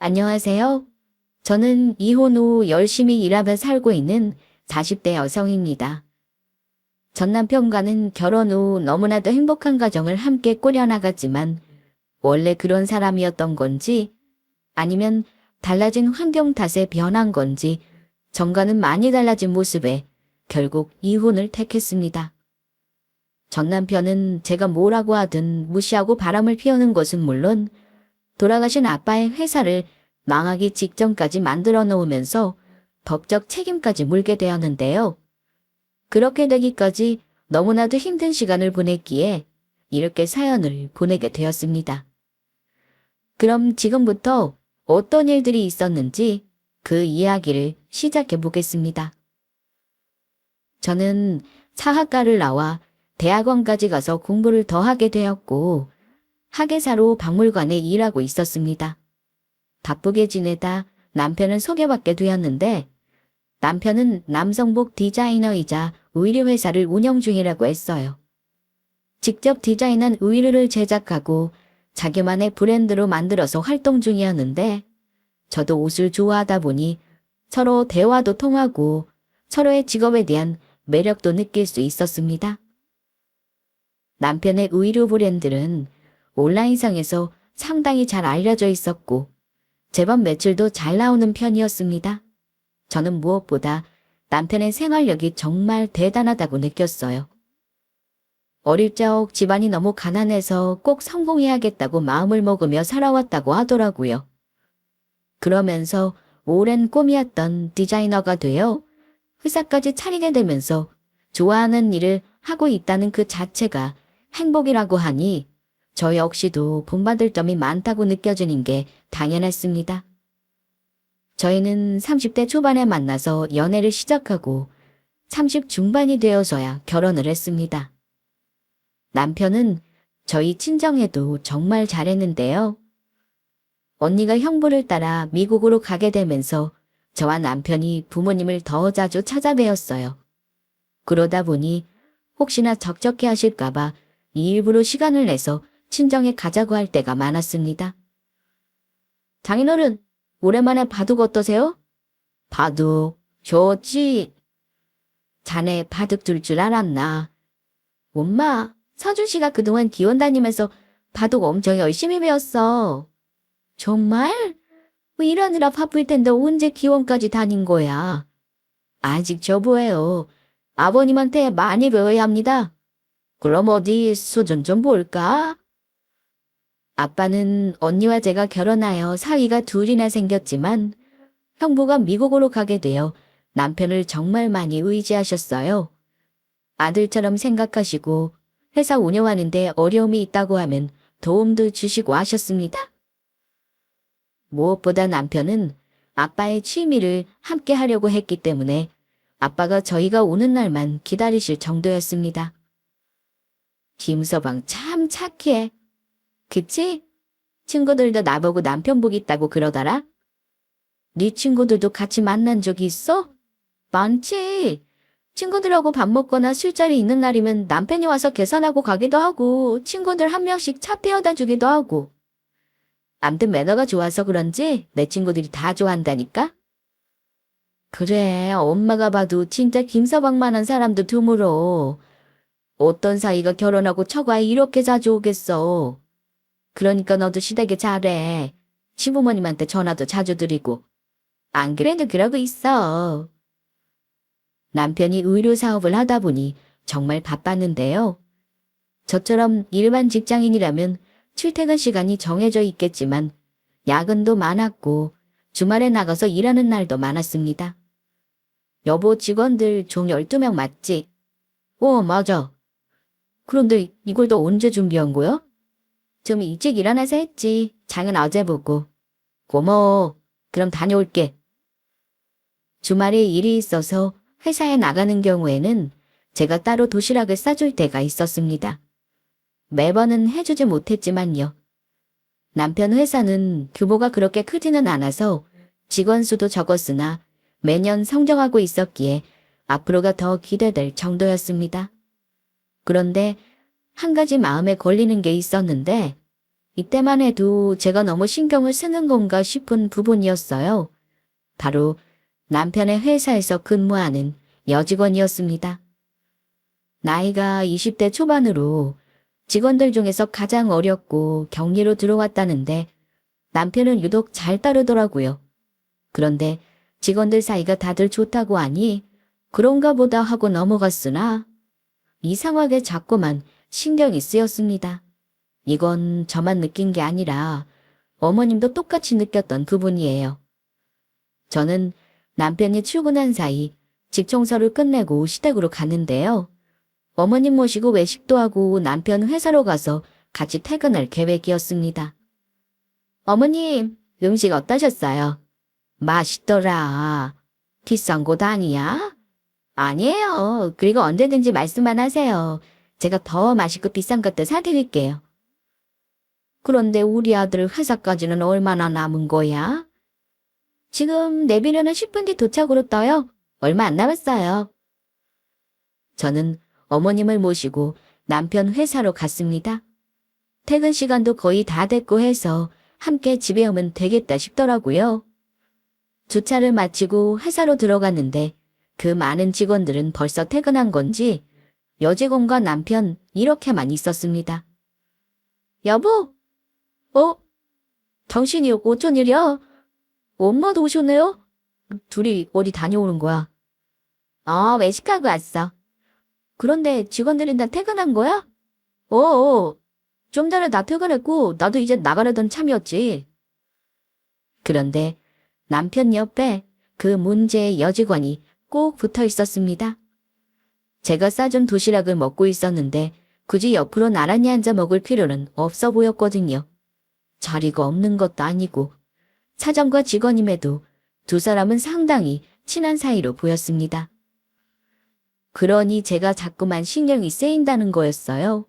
안녕하세요. 저는 이혼 후 열심히 일하며 살고 있는 40대 여성입니다. 전 남편과는 결혼 후 너무나도 행복한 가정을 함께 꾸려나갔지만 원래 그런 사람이었던 건지 아니면 달라진 환경 탓에 변한 건지 전과는 많이 달라진 모습에 결국 이혼을 택했습니다. 전 남편은 제가 뭐라고 하든 무시하고 바람을 피우는 것은 물론 돌아가신 아빠의 회사를 망하기 직전까지 만들어 놓으면서 법적 책임까지 물게 되었는데요. 그렇게 되기까지 너무나도 힘든 시간을 보냈기에 이렇게 사연을 보내게 되었습니다. 그럼 지금부터 어떤 일들이 있었는지 그 이야기를 시작해 보겠습니다. 저는 사학과를 나와 대학원까지 가서 공부를 더 하게 되었고 학예사로 박물관에 일하고 있었습니다. 바쁘게 지내다 남편을 소개받게 되었는데 남편은 남성복 디자이너이자 의류 회사를 운영 중이라고 했어요. 직접 디자인한 의류를 제작하고 자기만의 브랜드로 만들어서 활동 중이었는데 저도 옷을 좋아하다 보니 서로 대화도 통하고 서로의 직업에 대한 매력도 느낄 수 있었습니다. 남편의 의류 브랜드는 온라인상에서 상당히 잘 알려져 있었고 제법 매출도 잘 나오는 편이었습니다. 저는 무엇보다 남편의 생활력이 정말 대단하다고 느꼈어요. 어릴 적 집안이 너무 가난해서 꼭 성공해야겠다고 마음을 먹으며 살아왔다고 하더라고요. 그러면서 오랜 꿈이었던 디자이너가 되어 회사까지 차리게 되면서 좋아하는 일을 하고 있다는 그 자체가 행복이라고 하니 저 역시도 본받을 점이 많다고 느껴지는 게 당연했습니다. 저희는 30대 초반에 만나서 연애를 시작하고 30 중반이 되어서야 결혼을 했습니다. 남편은 저희 친정에도 정말 잘했는데요. 언니가 형부를 따라 미국으로 가게 되면서 저와 남편이 부모님을 더 자주 찾아뵈었어요. 그러다 보니 혹시나 적적해 하실까봐 일부러 시간을 내서 친정에 가자고 할 때가 많았습니다. 장인어른, 오랜만에 바둑 어떠세요? 바둑, 좋지. 자네 바둑 둘 줄 알았나? 엄마, 서준 씨가 그동안 기원 다니면서 바둑 엄청 열심히 배웠어. 정말? 뭐 일하느라 바쁠 텐데 언제 기원까지 다닌 거야? 아직 저보예요. 아버님한테 많이 배워야 합니다. 그럼 어디 수준 좀 볼까? 아빠는 언니와 제가 결혼하여 사위가 둘이나 생겼지만 형부가 미국으로 가게 되어 남편을 정말 많이 의지하셨어요. 아들처럼 생각하시고 회사 운영하는데 어려움이 있다고 하면 도움도 주시고 하셨습니다. 무엇보다 남편은 아빠의 취미를 함께 하려고 했기 때문에 아빠가 저희가 오는 날만 기다리실 정도였습니다. 김서방 참 착해. 그치? 친구들도 나보고 남편 복 있다고 그러더라? 네 친구들도 같이 만난 적이 있어? 많지. 친구들하고 밥 먹거나 술자리 있는 날이면 남편이 와서 계산하고 가기도 하고 친구들 한 명씩 차 태워다 주기도 하고. 암튼 매너가 좋아서 그런지 내 친구들이 다 좋아한다니까? 그래, 엄마가 봐도 진짜 김서방만한 사람도 드물어. 어떤 사이가 결혼하고 처가 이렇게 자주 오겠어. 그러니까 너도 시댁에 잘해. 시부모님한테 전화도 자주 드리고. 안 그래도 그러고 있어. 남편이 의류 사업을 하다 보니 정말 바빴는데요. 저처럼 일반 직장인이라면 출퇴근 시간이 정해져 있겠지만 야근도 많았고 주말에 나가서 일하는 날도 많았습니다. 여보 직원들 총 12명 맞지? 맞아. 그런데 이걸 너 언제 준비한 거야? 좀 일찍 일어나서 했지. 장은 어제 보고. 고마워. 그럼 다녀올게. 주말에 일이 있어서 회사에 나가는 경우에는 제가 따로 도시락을 싸줄 때가 있었습니다. 매번은 해주지 못했지만요. 남편 회사는 규모가 그렇게 크지는 않아서 직원 수도 적었으나 매년 성장하고 있었기에 앞으로가 더 기대될 정도였습니다. 그런데 한 가지 마음에 걸리는 게 있었는데 이때만 해도 제가 너무 신경을 쓰는 건가 싶은 부분이었어요. 바로 남편의 회사에서 근무하는 여직원이었습니다. 나이가 20대 초반으로 직원들 중에서 가장 어렸고 격리로 들어왔다는데 남편은 유독 잘 따르더라고요. 그런데 직원들 사이가 다들 좋다고 하니 그런가 보다 하고 넘어갔으나 이상하게 자꾸만 신경이 쓰였습니다. 이건 저만 느낀 게 아니라 어머님도 똑같이 느꼈던 부분이에요. 저는 남편이 출근한 사이 집 청소를 끝내고 시댁으로 갔는데요. 어머님 모시고 외식도 하고 남편 회사로 가서 같이 퇴근할 계획이었습니다. 어머님, 음식 어떠셨어요? 맛있더라. 비싼 곳 아니야? 아니에요. 그리고 언제든지 말씀만 하세요. 제가 더 맛있고 비싼 것도 사드릴게요. 그런데 우리 아들 회사까지는 얼마나 남은 거야? 지금 내비려는 10분 뒤 도착으로 떠요. 얼마 안 남았어요. 저는 어머님을 모시고 남편 회사로 갔습니다. 퇴근 시간도 거의 다 됐고 해서 함께 집에 오면 되겠다 싶더라고요. 주차를 마치고 회사로 들어갔는데 그 많은 직원들은 벌써 퇴근한 건지 여직원과 남편 이렇게만 있었습니다. 여보? 당신이 어쩐 일이야? 엄마도 오셨네요? 둘이 어디 다녀오는 거야? 외식하고 왔어. 그런데 직원들은 다 퇴근한 거야? 좀 전에 나 퇴근했고 나도 이제 나가려던 참이었지. 그런데 남편 옆에 그 문제의 여직원이 꼭 붙어 있었습니다. 제가 싸준 도시락을 먹고 있었는데 굳이 옆으로 나란히 앉아 먹을 필요는 없어 보였거든요. 자리가 없는 것도 아니고 사장과 직원임에도 두 사람은 상당히 친한 사이로 보였습니다. 그러니 제가 자꾸만 신경이 쓰인다는 거였어요.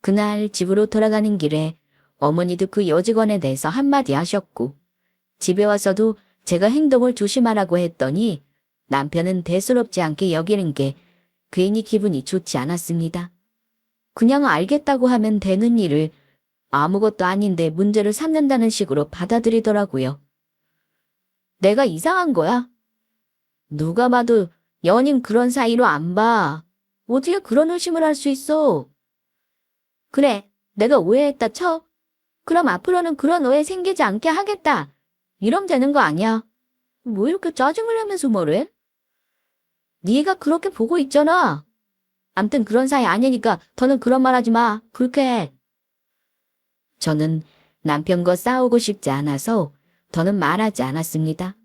그날 집으로 돌아가는 길에 어머니도 그 여직원에 대해서 한마디 하셨고 집에 와서도 제가 행동을 조심하라고 했더니 남편은 대수롭지 않게 여기는 게 괜히 기분이 좋지 않았습니다. 그냥 알겠다고 하면 되는 일을 아무것도 아닌데 문제를 삼는다는 식으로 받아들이더라고요. 내가 이상한 거야? 누가 봐도 연인 그런 사이로 안 봐. 어떻게 그런 의심을 할 수 있어? 그래, 내가 오해했다 쳐. 그럼 앞으로는 그런 오해 생기지 않게 하겠다. 이러면 되는 거 아니야. 뭐 이렇게 짜증을 내면서 뭐래? 네가 그렇게 보고 있잖아. 암튼 그런 사이 아니니까 더는 그런 말 하지 마. 불쾌해. 저는 남편과 싸우고 싶지 않아서 더는 말하지 않았습니다.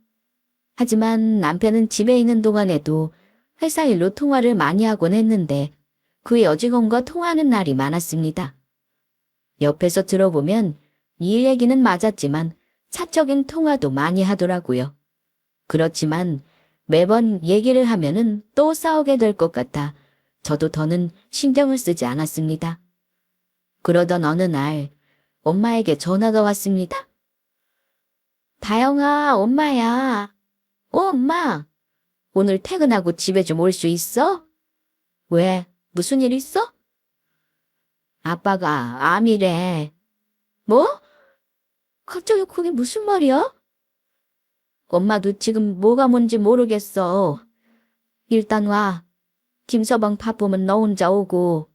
하지만 남편은 집에 있는 동안에도 회사 일로 통화를 많이 하곤 했는데 그 여직원과 통화하는 날이 많았습니다. 옆에서 들어보면 일 얘기는 맞았지만 사적인 통화도 많이 하더라고요. 그렇지만 매번 얘기를 하면은 또 싸우게 될 것 같아 저도 더는 신경을 쓰지 않았습니다. 그러던 어느 날 엄마에게 전화가 왔습니다. 다영아, 엄마야. 엄마. 오늘 퇴근하고 집에 좀 올 수 있어? 왜? 무슨 일 있어? 아빠가 암이래. 뭐? 갑자기 그게 무슨 말이야? 엄마도 지금 뭐가 뭔지 모르겠어. 일단 와. 김서방 바쁘면 너 혼자 오고.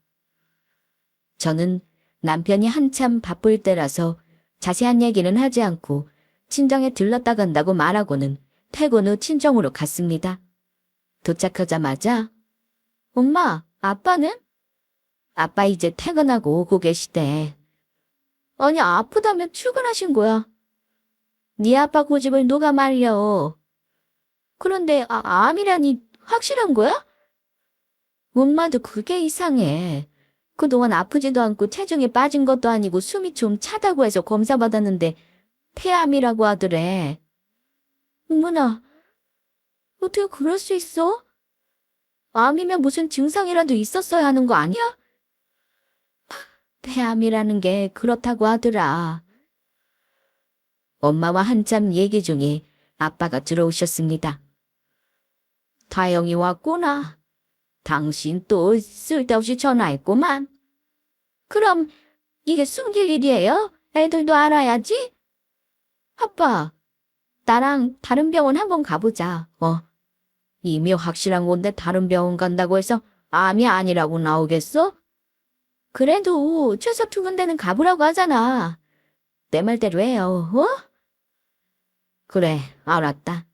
저는 남편이 한참 바쁠 때라서 자세한 얘기는 하지 않고 친정에 들렀다 간다고 말하고는 퇴근 후 친정으로 갔습니다. 도착하자마자 엄마, 아빠는? 아빠 이제 퇴근하고 오고 계시대. 아니 아프다며 출근하신 거야. 네 아빠 고집을 누가 말려. 그런데 암이라니 확실한 거야? 엄마도 그게 이상해. 그동안 아프지도 않고 체중이 빠진 것도 아니고 숨이 좀 차다고 해서 검사 받았는데 폐암이라고 하더래. 어머나, 어떻게 그럴 수 있어? 암이면 무슨 증상이라도 있었어야 하는 거 아니야? 폐암이라는 게 그렇다고 하더라. 엄마와 한참 얘기 중에 아빠가 들어오셨습니다. 다영이 왔구나. 당신 또 쓸데없이 전화했구만. 그럼 이게 숨길 일이에요? 애들도 알아야지. 아빠, 나랑 다른 병원 한번 가보자. 이미 확실한 건데 다른 병원 간다고 해서 암이 아니라고 나오겠어? 그래도 최소 2군데는 가보라고 하잖아. 내 말대로 해요, 그래, 알았다.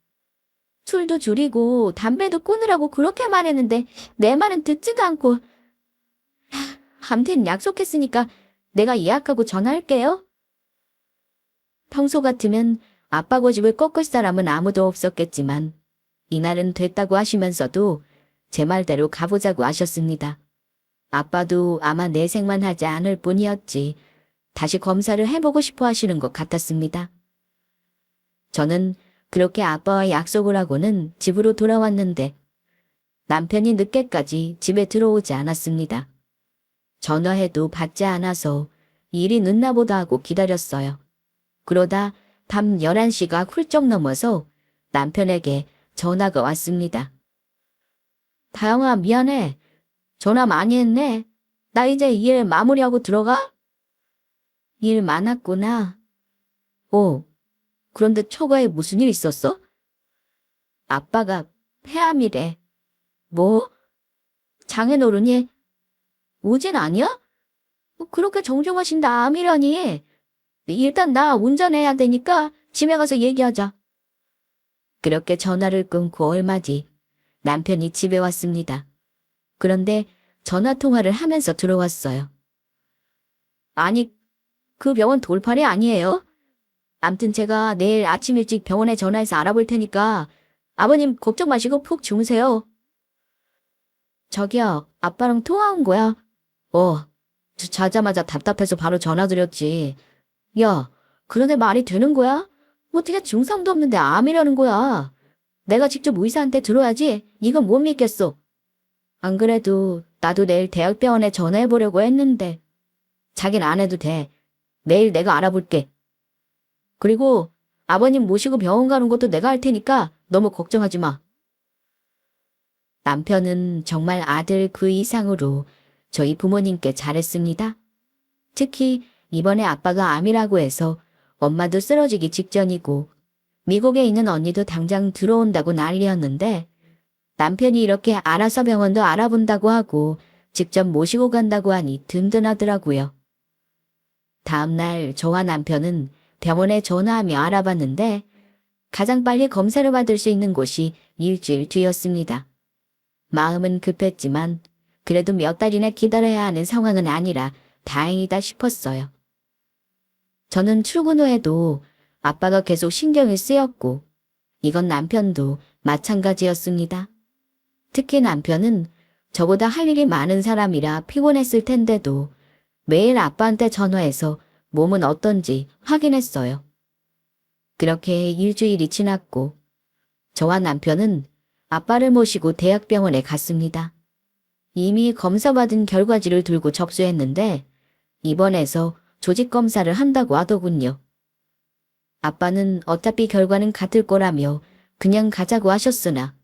술도 줄이고 담배도 끊으라고 그렇게 말했는데 내 말은 듣지도 않고. 암튼 약속했으니까 내가 예약하고 전화할게요. 평소 같으면 아빠 고집을 꺾을 사람은 아무도 없었겠지만 이날은 됐다고 하시면서도 제 말대로 가보자고 하셨습니다. 아빠도 아마 내색만 하지 않을 뿐이었지 다시 검사를 해보고 싶어 하시는 것 같았습니다. 저는 그렇게 아빠와 약속을 하고는 집으로 돌아왔는데 남편이 늦게까지 집에 들어오지 않았습니다. 전화해도 받지 않아서 일이 늦나 보다 하고 기다렸어요. 그러다 밤 11시가 훌쩍 넘어서 남편에게 전화가 왔습니다. 다영아, 미안해. 전화 많이 했네. 나 이제 일 마무리하고 들어가? 일 많았구나. 그런데 처가에 무슨 일 있었어? 아빠가 폐암이래. 뭐? 장애노른이? 우진 아니야? 그렇게 정정하신다 암이라니. 일단 나 운전해야 되니까 집에 가서 얘기하자. 그렇게 전화를 끊고 얼마 뒤 남편이 집에 왔습니다. 그런데 전화통화를 하면서 들어왔어요. 아니, 그 병원 돌팔이 아니에요? 암튼 제가 내일 아침 일찍 병원에 전화해서 알아볼 테니까 아버님 걱정 마시고 푹 주무세요. 저기요, 아빠랑 통화한 거야? 자자마자 답답해서 바로 전화드렸지. 야, 그런데 말이 되는 거야? 어떻게 증상도 없는데 암이라는 거야? 내가 직접 의사한테 들어야지. 이건 못 믿겠어. 안 그래도 나도 내일 대학병원에 전화해보려고 했는데 자긴 안 해도 돼. 내일 내가 알아볼게. 그리고 아버님 모시고 병원 가는 것도 내가 할 테니까 너무 걱정하지 마. 남편은 정말 아들 그 이상으로 저희 부모님께 잘했습니다. 특히 이번에 아빠가 암이라고 해서 엄마도 쓰러지기 직전이고 미국에 있는 언니도 당장 들어온다고 난리였는데 남편이 이렇게 알아서 병원도 알아본다고 하고 직접 모시고 간다고 하니 든든하더라고요. 다음날 저와 남편은 병원에 전화하며 알아봤는데 가장 빨리 검사를 받을 수 있는 곳이 일주일 뒤였습니다. 마음은 급했지만 그래도 몇 달이나 기다려야 하는 상황은 아니라 다행이다 싶었어요. 저는 출근 후에도 아빠가 계속 신경을 쓰였고 이건 남편도 마찬가지였습니다. 특히 남편은 저보다 할 일이 많은 사람이라 피곤했을 텐데도 매일 아빠한테 전화해서 몸은 어떤지 확인했어요. 그렇게 일주일이 지났고 저와 남편은 아빠를 모시고 대학병원에 갔습니다. 이미 검사받은 결과지를 들고 접수했는데 입원해서 조직검사를 한다고 하더군요. 아빠는 어차피 결과는 같을 거라며 그냥 가자고 하셨으나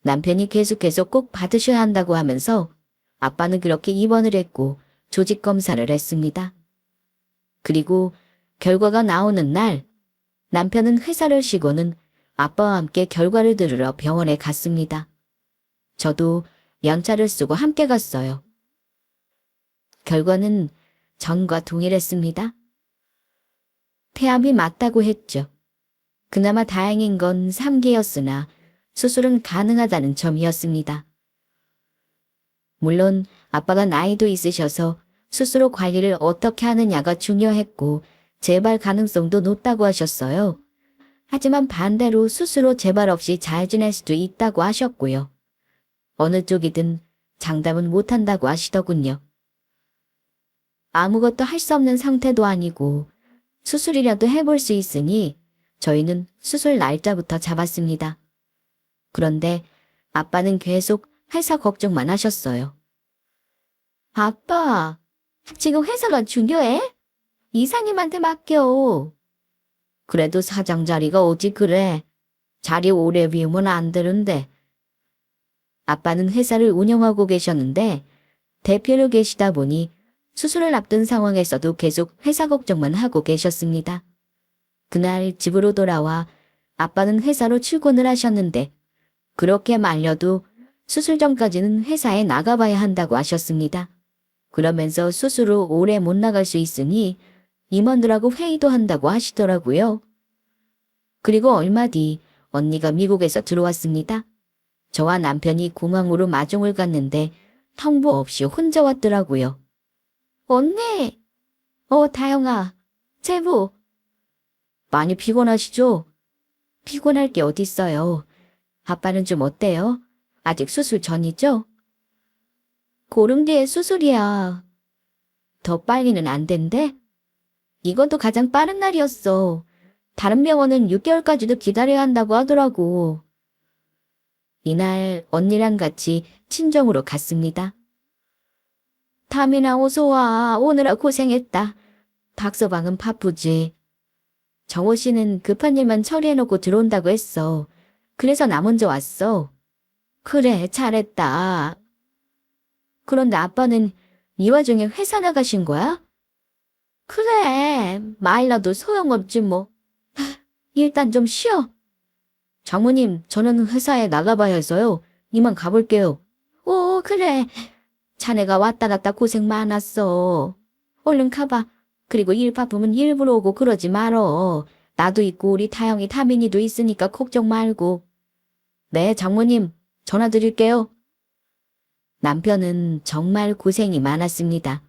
남편이 계속해서 꼭 받으셔야 한다고 하면서 아빠는 그렇게 입원을 했고 조직검사를 했습니다. 그리고 결과가 나오는 날 남편은 회사를 쉬고는 아빠와 함께 결과를 들으러 병원에 갔습니다. 저도 연차를 쓰고 함께 갔어요. 결과는 전과 동일했습니다. 폐암이 맞다고 했죠. 그나마 다행인 건 3기였으나 수술은 가능하다는 점이었습니다. 물론 아빠가 나이도 있으셔서 스스로 관리를 어떻게 하느냐가 중요했고 재발 가능성도 높다고 하셨어요. 하지만 반대로 스스로 재발 없이 잘 지낼 수도 있다고 하셨고요. 어느 쪽이든 장담은 못한다고 하시더군요. 아무것도 할 수 없는 상태도 아니고 수술이라도 해볼 수 있으니 저희는 수술 날짜부터 잡았습니다. 그런데 아빠는 계속 회사 걱정만 하셨어요. 아빠, 지금 회사가 중요해? 이사님한테 맡겨. 그래도 사장 자리가 어디 그래. 자리 오래 비우면 안 되는데. 아빠는 회사를 운영하고 계셨는데 대표로 계시다 보니 수술을 앞둔 상황에서도 계속 회사 걱정만 하고 계셨습니다. 그날 집으로 돌아와 아빠는 회사로 출근을 하셨는데 그렇게 말려도 수술 전까지는 회사에 나가봐야 한다고 하셨습니다. 그러면서 수술 후 오래 못 나갈 수 있으니 임원들하고 회의도 한다고 하시더라고요. 그리고 얼마 뒤 언니가 미국에서 들어왔습니다. 저와 남편이 공항으로 마중을 갔는데 통보 없이 혼자 왔더라고요. 언니! 다영아, 제부. 많이 피곤하시죠? 피곤할 게 어딨어요. 아빠는 좀 어때요? 아직 수술 전이죠? 고름 뒤에 수술이야. 더 빨리는 안 된대? 이것도 가장 빠른 날이었어. 다른 병원은 6개월까지도 기다려야 한다고 하더라고. 이날 언니랑 같이 친정으로 갔습니다. 담이나 어서 와. 오느라 고생했다. 박서방은 바쁘지. 정호 씨는 급한 일만 처리해놓고 들어온다고 했어. 그래서 나 먼저 왔어. 그래, 잘했다. 그런데 아빠는 이 와중에 회사 나가신 거야? 그래, 말라도 소용없지 뭐. 일단 좀 쉬어. 장모님, 저는 회사에 나가봐야 해서요. 이만 가볼게요. 오, 그래. 자네가 왔다 갔다 고생 많았어. 얼른 가봐. 그리고 일 바쁘면 일부러 오고 그러지 말어. 나도 있고 우리 타영이 타민이도 있으니까 걱정 말고. 네, 장모님. 전화 드릴게요. 남편은 정말 고생이 많았습니다.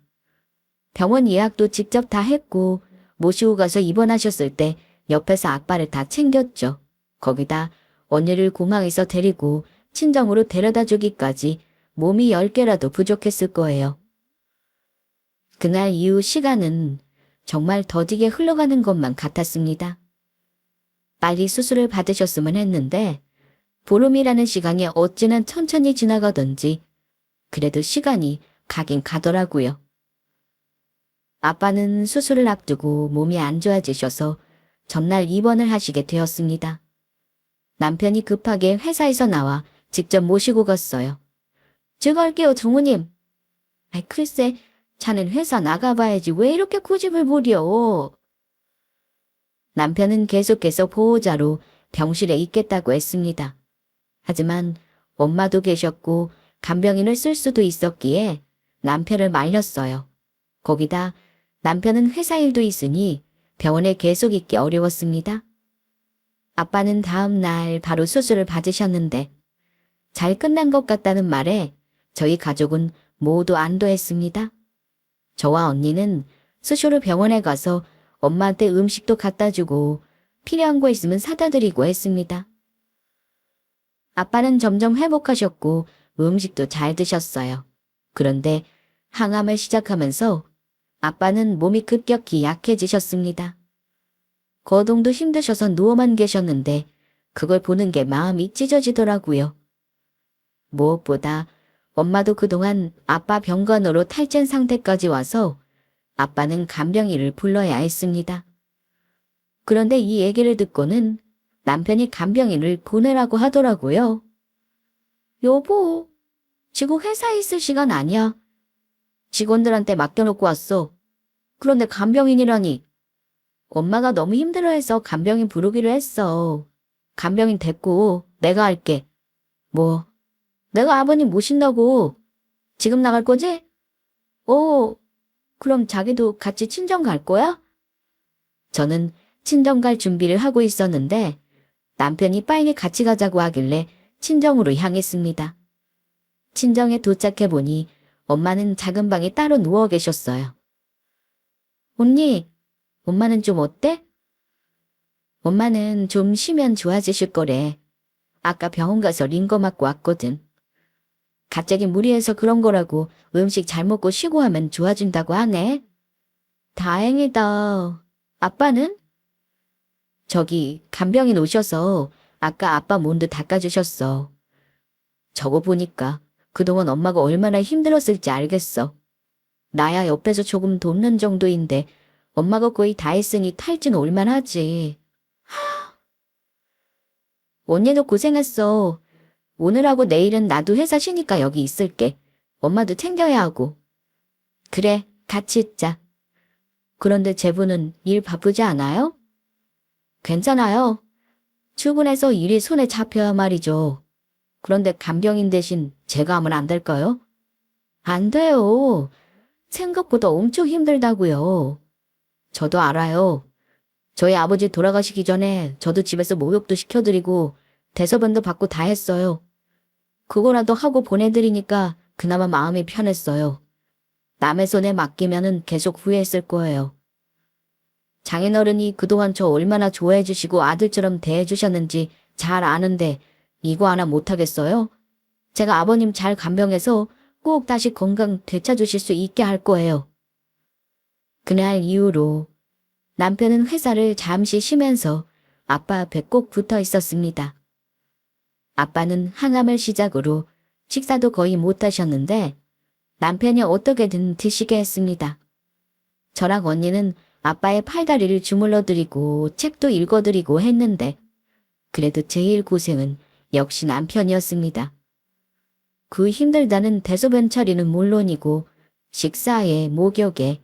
병원 예약도 직접 다 했고 모시고 가서 입원하셨을 때 옆에서 아빠를 다 챙겼죠. 거기다 언니를 공항에서 데리고 친정으로 데려다 주기까지 몸이 10개라도 부족했을 거예요. 그날 이후 시간은 정말 더디게 흘러가는 것만 같았습니다. 빨리 수술을 받으셨으면 했는데 보름이라는 시간이 어찌나 천천히 지나가던지 그래도 시간이 가긴 가더라고요. 아빠는 수술을 앞두고 몸이 안 좋아지셔서 전날 입원을 하시게 되었습니다. 남편이 급하게 회사에서 나와 직접 모시고 갔어요. 들어갈게요, 정우님. 글쎄, 자넨 회사 나가봐야지 왜 이렇게 고집을 부려. 남편은 계속해서 보호자로 병실에 있겠다고 했습니다. 하지만 엄마도 계셨고 간병인을 쓸 수도 있었기에 남편을 말렸어요. 거기다 남편은 회사 일도 있으니 병원에 계속 있기 어려웠습니다. 아빠는 다음 날 바로 수술을 받으셨는데 잘 끝난 것 같다는 말에 저희 가족은 모두 안도했습니다. 저와 언니는 수술 후 병원에 가서 엄마한테 음식도 갖다 주고 필요한 거 있으면 사다 드리고 했습니다. 아빠는 점점 회복하셨고 음식도 잘 드셨어요. 그런데 항암을 시작하면서 아빠는 몸이 급격히 약해지셨습니다. 거동도 힘드셔서 누워만 계셨는데 그걸 보는 게 마음이 찢어지더라고요. 무엇보다 엄마도 그동안 아빠 병간호로 탈진 상태까지 와서 아빠는 간병인을 불러야 했습니다. 그런데 이 얘기를 듣고는 남편이 간병인을 보내라고 하더라고요. 여보, 지금 회사에 있을 시간 아니야. 직원들한테 맡겨놓고 왔어. 그런데 간병인이라니. 엄마가 너무 힘들어해서 간병인 부르기로 했어. 간병인 됐고 내가 할게. 뭐, 내가 아버님 모신다고. 지금 나갈 거지? 그럼 자기도 같이 친정 갈 거야? 저는 친정 갈 준비를 하고 있었는데 남편이 빨리 같이 가자고 하길래 친정으로 향했습니다. 친정에 도착해보니 엄마는 작은 방에 따로 누워 계셨어요. 언니, 엄마는 좀 어때? 엄마는 좀 쉬면 좋아지실 거래. 아까 병원 가서 링거 맞고 왔거든. 갑자기 무리해서 그런 거라고 음식 잘 먹고 쉬고 하면 좋아진다고 하네. 다행이다. 아빠는? 저기 간병인 오셔서 아까 아빠 몸도 닦아주셨어. 저거 보니까 그동안 엄마가 얼마나 힘들었을지 알겠어. 나야 옆에서 조금 돕는 정도인데 엄마가 거의 다 했으니 탈진 올만하지. 언니도 고생했어. 오늘하고 내일은 나도 회사 쉬니까 여기 있을게. 엄마도 챙겨야 하고. 그래, 같이 있자. 그런데 제부는 일 바쁘지 않아요? 괜찮아요. 출근해서 일이 손에 잡혀야 말이죠. 그런데 간병인 대신 제가 하면 안 될까요? 안 돼요. 생각보다 엄청 힘들다고요. 저도 알아요. 저희 아버지 돌아가시기 전에 저도 집에서 목욕도 시켜드리고 대소변도 받고 다 했어요. 그거라도 하고 보내드리니까 그나마 마음이 편했어요. 남의 손에 맡기면은 계속 후회했을 거예요. 장인어른이 그동안 저 얼마나 좋아해 주시고 아들처럼 대해 주셨는지 잘 아는데 이거 하나 못하겠어요? 제가 아버님 잘 간병해서 꼭 다시 건강 되찾으실 수 있게 할 거예요. 그날 이후로 남편은 회사를 잠시 쉬면서 아빠 앞에 꼭 붙어 있었습니다. 아빠는 항암을 시작으로 식사도 거의 못 하셨는데 남편이 어떻게든 드시게 했습니다. 저랑 언니는 아빠의 팔다리를 주물러 드리고 책도 읽어 드리고 했는데 그래도 제일 고생은 역시 남편이었습니다. 그 힘들다는 대소변 처리는 물론이고 식사에 목욕에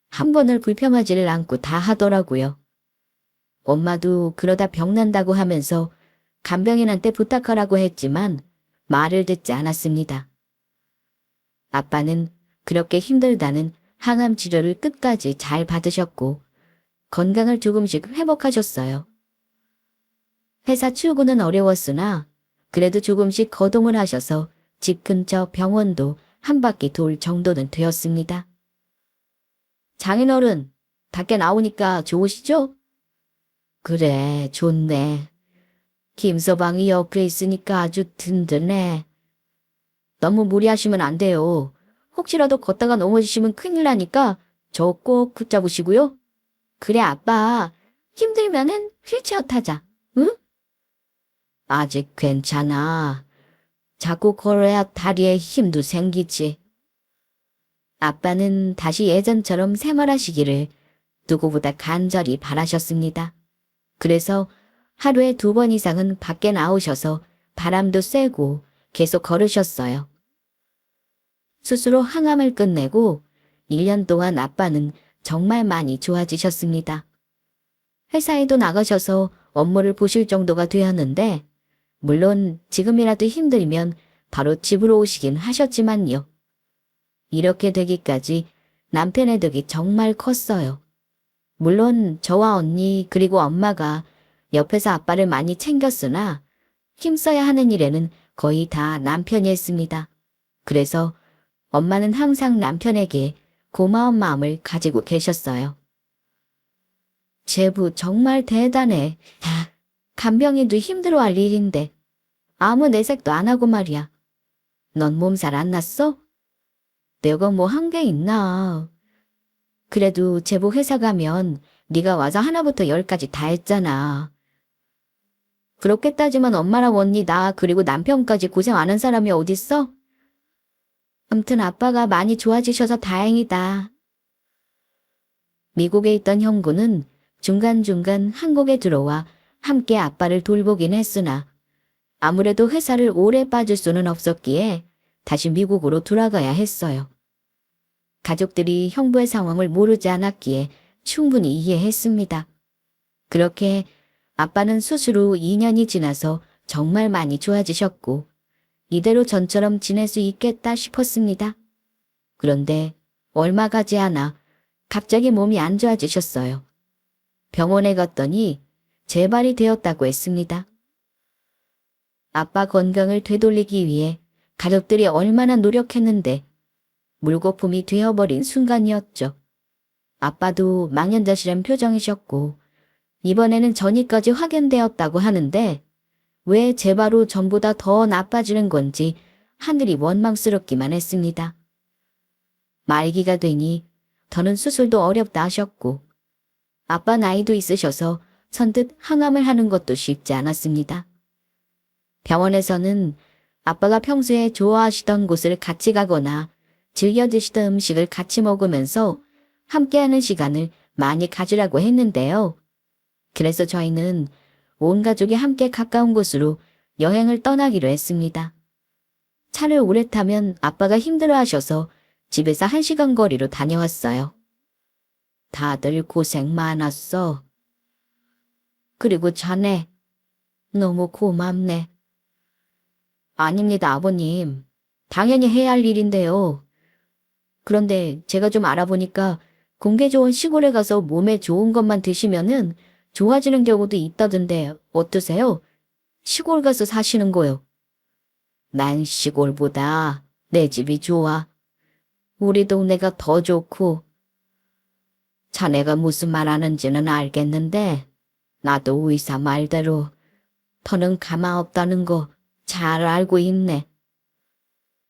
한 번을 불평하지를 않고 다 하더라고요. 엄마도 그러다 병난다고 하면서 간병인한테 부탁하라고 했지만 말을 듣지 않았습니다. 아빠는 그렇게 힘들다는 항암 치료를 끝까지 잘 받으셨고 건강을 조금씩 회복하셨어요. 회사 출근은 어려웠으나 그래도 조금씩 거동을 하셔서 집 근처 병원도 한 바퀴 돌 정도는 되었습니다. 장인어른, 밖에 나오니까 좋으시죠? 그래, 좋네. 김서방이 옆에 있으니까 아주 든든해. 너무 무리하시면 안 돼요. 혹시라도 걷다가 넘어지시면 큰일 나니까 저 꼭 붙잡으시고요. 그래, 아빠. 힘들면은 휠체어 타자. 응? 아직 괜찮아. 자꾸 걸어야 다리에 힘도 생기지. 아빠는 다시 예전처럼 생활하시기를 누구보다 간절히 바라셨습니다. 그래서 하루에 2번 이상은 밖에 나오셔서 바람도 쐬고 계속 걸으셨어요. 스스로 항암을 끝내고 1년 동안 아빠는 정말 많이 좋아지셨습니다. 회사에도 나가셔서 업무를 보실 정도가 되었는데 물론 지금이라도 힘들면 바로 집으로 오시긴 하셨지만요. 이렇게 되기까지 남편의 덕이 정말 컸어요. 물론 저와 언니 그리고 엄마가 옆에서 아빠를 많이 챙겼으나 힘써야 하는 일에는 거의 다 남편이 했습니다. 그래서 엄마는 항상 남편에게 고마운 마음을 가지고 계셨어요. 제부 정말 대단해. 간병인도 힘들어할 일인데 아무 내색도 안 하고 말이야. 넌 몸살 안 났어? 내가 뭐 한 게 있나. 그래도 제부 회사 가면 네가 와서 하나부터 10까지 다 했잖아. 그렇게 따지면 엄마랑 언니 나 그리고 남편까지 고생 안 한 사람이 어딨어? 암튼 아빠가 많이 좋아지셔서 다행이다. 미국에 있던 형구는 중간중간 한국에 들어와 함께 아빠를 돌보긴 했으나 아무래도 회사를 오래 빠질 수는 없었기에 다시 미국으로 돌아가야 했어요. 가족들이 형부의 상황을 모르지 않았기에 충분히 이해했습니다. 그렇게 아빠는 수술 후 2년이 지나서 정말 많이 좋아지셨고 이대로 전처럼 지낼 수 있겠다 싶었습니다. 그런데 얼마 가지 않아 갑자기 몸이 안 좋아지셨어요. 병원에 갔더니 재발이 되었다고 했습니다. 아빠 건강을 되돌리기 위해 가족들이 얼마나 노력했는데 물거품이 되어버린 순간이었죠. 아빠도 망연자실한 표정이셨고 이번에는 전이까지 확인되었다고 하는데 왜 재발 후 전보다 더 나빠지는 건지 하늘이 원망스럽기만 했습니다. 말기가 되니 더는 수술도 어렵다 하셨고 아빠 나이도 있으셔서 선뜻 항암을 하는 것도 쉽지 않았습니다. 병원에서는 아빠가 평소에 좋아하시던 곳을 같이 가거나 즐겨 드시던 음식을 같이 먹으면서 함께하는 시간을 많이 가지라고 했는데요. 그래서 저희는 온 가족이 함께 가까운 곳으로 여행을 떠나기로 했습니다. 차를 오래 타면 아빠가 힘들어하셔서 집에서 1시간 거리로 다녀왔어요. 다들 고생 많았어. 그리고 자네, 너무 고맙네. 아닙니다, 아버님. 당연히 해야 할 일인데요. 그런데 제가 좀 알아보니까 공기 좋은 시골에 가서 몸에 좋은 것만 드시면은 좋아지는 경우도 있다던데 어떠세요? 시골 가서 사시는 거요. 난 시골보다 내 집이 좋아. 우리 동네가 더 좋고. 자네가 무슨 말 하는지는 알겠는데 나도 의사 말대로 더는 가망 없다는 거 잘 알고 있네.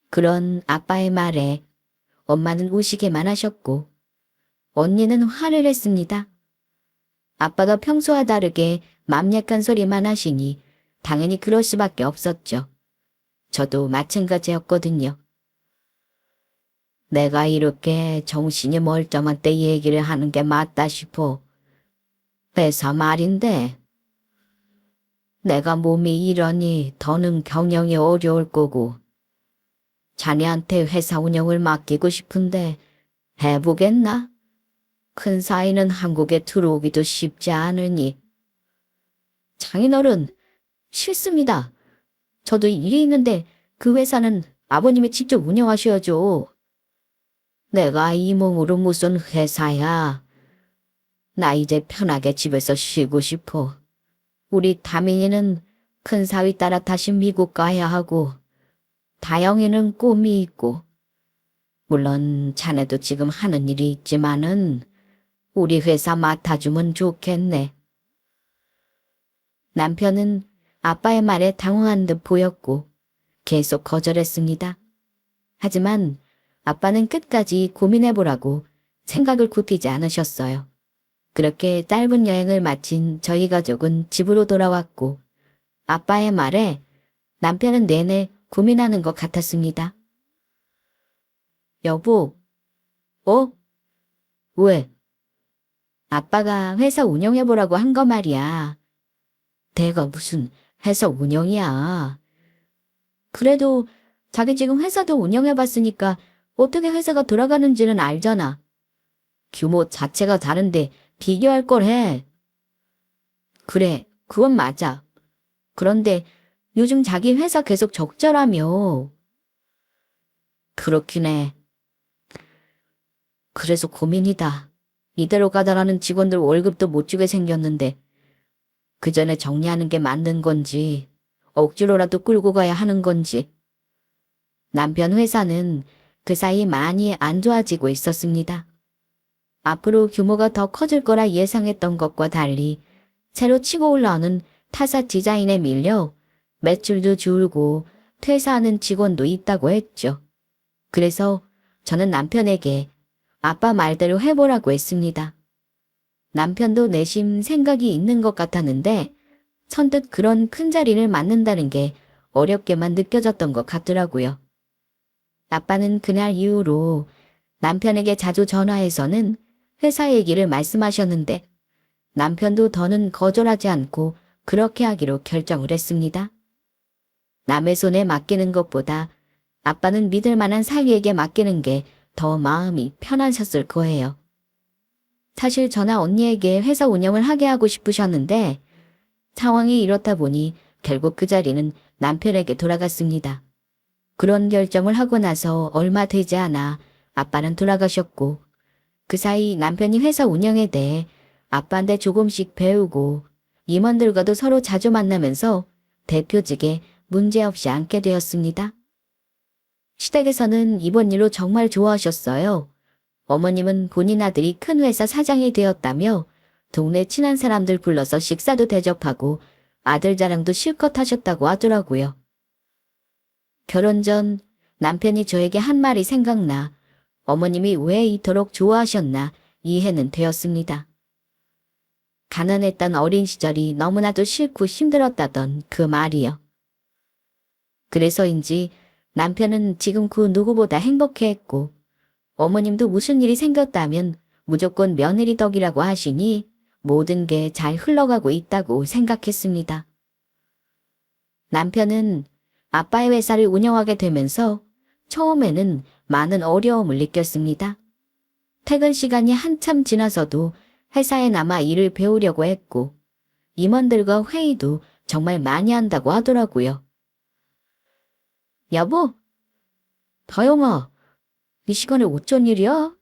그런 아빠의 말에 엄마는 우시기만 하셨고 언니는 화를 했습니다. 아빠가 평소와 다르게 맘 약한 소리만 하시니 당연히 그럴 수밖에 없었죠. 저도 마찬가지였거든요. 내가 이렇게 정신이 멀쩡한 때 얘기를 하는 게 맞다 싶어. 회사 말인데 내가 몸이 이러니 더는 경영이 어려울 거고 자네한테 회사 운영을 맡기고 싶은데 해보겠나? 큰 사이는 한국에 들어오기도 쉽지 않으니. 장인어른, 싫습니다. 저도 일이 있는데 그 회사는 아버님이 직접 운영하셔야죠. 내가 이 몸으로 무슨 회사야. 나 이제 편하게 집에서 쉬고 싶어. 우리 다민이는 큰 사위 따라 다시 미국 가야 하고 다영이는 꿈이 있고 물론 자네도 지금 하는 일이 있지만은 우리 회사 맡아주면 좋겠네. 남편은 아빠의 말에 당황한 듯 보였고 계속 거절했습니다. 하지만 아빠는 끝까지 고민해보라고 생각을 굽히지 않으셨어요. 그렇게 짧은 여행을 마친 저희 가족은 집으로 돌아왔고 아빠의 말에 남편은 내내 고민하는 것 같았습니다. 여보, 왜? 아빠가 회사 운영해보라고 한 거 말이야. 내가 무슨 회사 운영이야. 그래도 자기 지금 회사도 운영해봤으니까 어떻게 회사가 돌아가는지는 알잖아. 규모 자체가 다른데 비교할 걸 해. 그래, 그건 맞아. 그런데 요즘 자기 회사 계속 적자라며. 그렇긴 해. 그래서 고민이다. 이대로 가다가는 직원들 월급도 못 주게 생겼는데 그 전에 정리하는 게 맞는 건지 억지로라도 끌고 가야 하는 건지. 남편 회사는 그 사이 많이 안 좋아지고 있었습니다. 앞으로 규모가 더 커질 거라 예상했던 것과 달리 새로 치고 올라오는 타사 디자인에 밀려 매출도 줄고 퇴사하는 직원도 있다고 했죠. 그래서 저는 남편에게 아빠 말대로 해보라고 했습니다. 남편도 내심 생각이 있는 것 같았는데 선뜻 그런 큰 자리를 맡는다는 게 어렵게만 느껴졌던 것 같더라고요. 아빠는 그날 이후로 남편에게 자주 전화해서는 회사 얘기를 말씀하셨는데 남편도 더는 거절하지 않고 그렇게 하기로 결정을 했습니다. 남의 손에 맡기는 것보다 아빠는 믿을 만한 사위에게 맡기는 게 더 마음이 편하셨을 거예요. 사실 저나 언니에게 회사 운영을 하게 하고 싶으셨는데 상황이 이렇다 보니 결국 그 자리는 남편에게 돌아갔습니다. 그런 결정을 하고 나서 얼마 되지 않아 아빠는 돌아가셨고 그 사이 남편이 회사 운영에 대해 아빠한테 조금씩 배우고 임원들과도 서로 자주 만나면서 대표직에 문제없이 앉게 되었습니다. 시댁에서는 이번 일로 정말 좋아하셨어요. 어머님은 본인 아들이 큰 회사 사장이 되었다며 동네 친한 사람들 불러서 식사도 대접하고 아들 자랑도 실컷 하셨다고 하더라고요. 결혼 전 남편이 저에게 한 말이 생각나 어머님이 왜 이토록 좋아하셨나 이해는 되었습니다. 가난했던 어린 시절이 너무나도 싫고 힘들었다던 그 말이요. 그래서인지 남편은 지금 그 누구보다 행복해했고 어머님도 무슨 일이 생겼다면 무조건 며느리 덕이라고 하시니 모든 게 잘 흘러가고 있다고 생각했습니다. 남편은 아빠의 회사를 운영하게 되면서 처음에는 많은 어려움을 느꼈습니다. 퇴근 시간이 한참 지나서도 회사에 남아 일을 배우려고 했고, 임원들과 회의도 정말 많이 한다고 하더라고요. 여보, 다영아, 이 시간에 어쩐 일이야?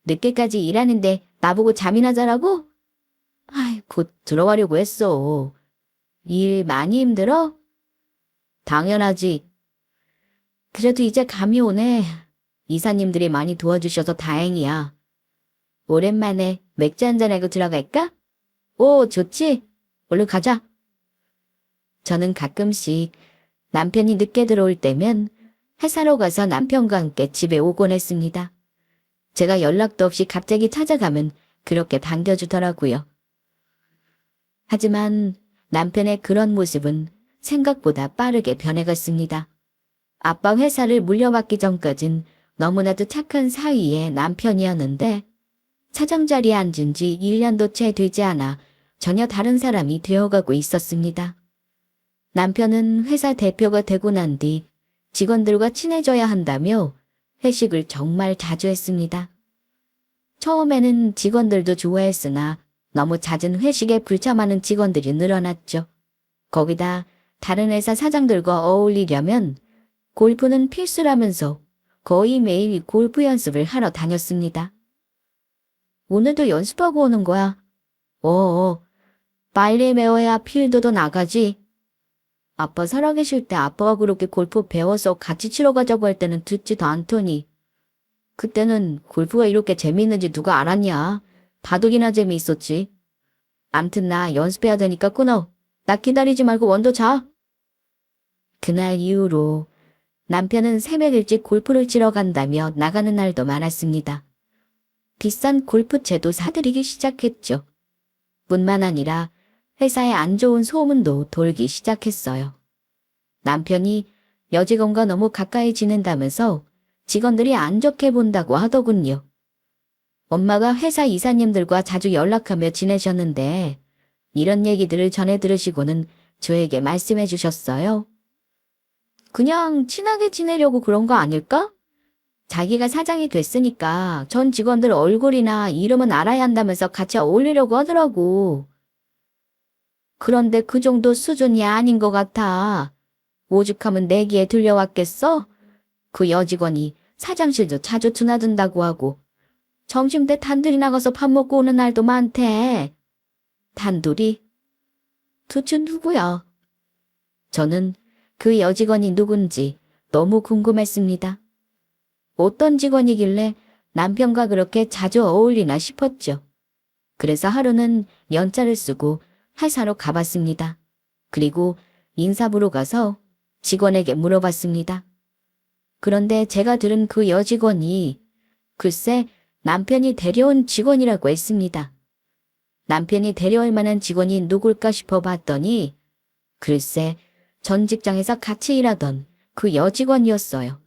늦게까지 일하는데 나보고 잠이나 자라고? 아이, 곧 들어가려고 했어. 일 많이 힘들어? 당연하지. 그래도 이제 감이 오네. 이사님들이 많이 도와주셔서 다행이야. 오랜만에 맥주 한잔하고 들어갈까? 오, 좋지. 얼른 가자. 저는 가끔씩 남편이 늦게 들어올 때면 회사로 가서 남편과 함께 집에 오곤 했습니다. 제가 연락도 없이 갑자기 찾아가면 그렇게 반겨주더라고요. 하지만 남편의 그런 모습은 생각보다 빠르게 변해갔습니다. 아빠 회사를 물려받기 전까진 너무나도 착한 사위의 남편이었는데 사장 자리에 앉은 지 1년도 채 되지 않아 전혀 다른 사람이 되어가고 있었습니다. 남편은 회사 대표가 되고 난 뒤 직원들과 친해져야 한다며 회식을 정말 자주 했습니다. 처음에는 직원들도 좋아했으나 너무 잦은 회식에 불참하는 직원들이 늘어났죠. 거기다 다른 회사 사장들과 어울리려면 골프는 필수라면서 거의 매일 골프 연습을 하러 다녔습니다. 오늘도 연습하고 오는 거야. 빨리 배워야 필드도 나가지. 아빠 살아계실 때 아빠가 그렇게 골프 배워서 같이 치러 가자고 할 때는 듣지도 않더니 그때는 골프가 이렇게 재미있는지 누가 알았냐. 바둑이나 재미있었지. 암튼 나 연습해야 되니까 끊어. 나 기다리지 말고 먼저 자. 그날 이후로 남편은 새벽 일찍 골프를 치러 간다며 나가는 날도 많았습니다. 비싼 골프채도 사들이기 시작했죠. 뿐만 아니라 회사에 안 좋은 소문도 돌기 시작했어요. 남편이 여직원과 너무 가까이 지낸다면서 직원들이 안 좋게 본다고 하더군요. 엄마가 회사 이사님들과 자주 연락하며 지내셨는데 이런 얘기들을 전해 들으시고는 저에게 말씀해 주셨어요. 그냥 친하게 지내려고 그런 거 아닐까? 자기가 사장이 됐으니까 전 직원들 얼굴이나 이름은 알아야 한다면서 같이 어울리려고 하더라고. 그런데 그 정도 수준이 아닌 것 같아. 오죽하면 내 귀에 들려왔겠어? 그 여직원이 사장실도 자주 드나든다고 하고 점심때 단둘이 나가서 밥 먹고 오는 날도 많대. 단둘이? 도대체 누구야? 저는 그 여직원이 누군지 너무 궁금했습니다. 어떤 직원이길래 남편과 그렇게 자주 어울리나 싶었죠. 그래서 하루는 연차를 쓰고 회사로 가봤습니다. 그리고 인사부로 가서 직원에게 물어봤습니다. 그런데 제가 들은 그 여직원이 글쎄 남편이 데려온 직원이라고 했습니다. 남편이 데려올 만한 직원이 누굴까 싶어 봤더니 글쎄 전 직장에서 같이 일하던 그 여직원이었어요.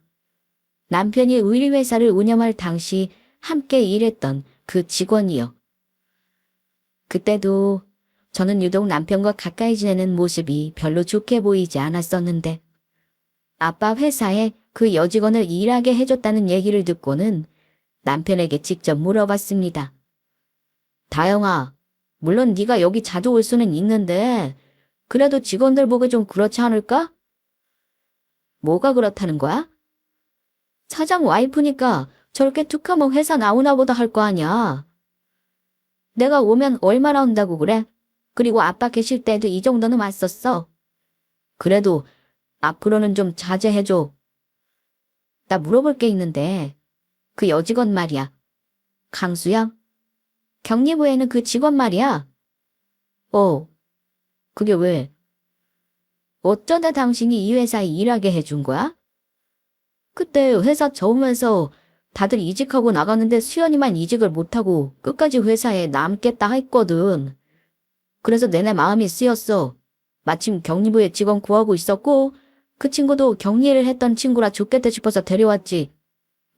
남편이 의류회사를 운영할 당시 함께 일했던 그 직원이요. 그때도 저는 유독 남편과 가까이 지내는 모습이 별로 좋게 보이지 않았었는데 아빠 회사에 그 여직원을 일하게 해줬다는 얘기를 듣고는 남편에게 직접 물어봤습니다. 다영아, 물론 네가 여기 자주 올 수는 있는데 그래도 직원들 보기 좀 그렇지 않을까? 뭐가 그렇다는 거야? 사장 와이프니까 저렇게 툭하면 회사 나오나 보다 할 거 아니야. 내가 오면 얼마나 온다고 그래? 그리고 아빠 계실 때도 이 정도는 왔었어. 그래도 앞으로는 좀 자제해줘. 나 물어볼 게 있는데 그 여직원 말이야. 강수영? 격리부에는 그 직원 말이야. 그게 왜? 어쩌다 당신이 이 회사에 일하게 해준 거야? 그때 회사 접으면서 다들 이직하고 나갔는데 수연이만 이직을 못하고 끝까지 회사에 남겠다 했거든. 그래서 내내 마음이 쓰였어. 마침 격리부에 직원 구하고 있었고 그 친구도 격리를 했던 친구라 좋겠다 싶어서 데려왔지.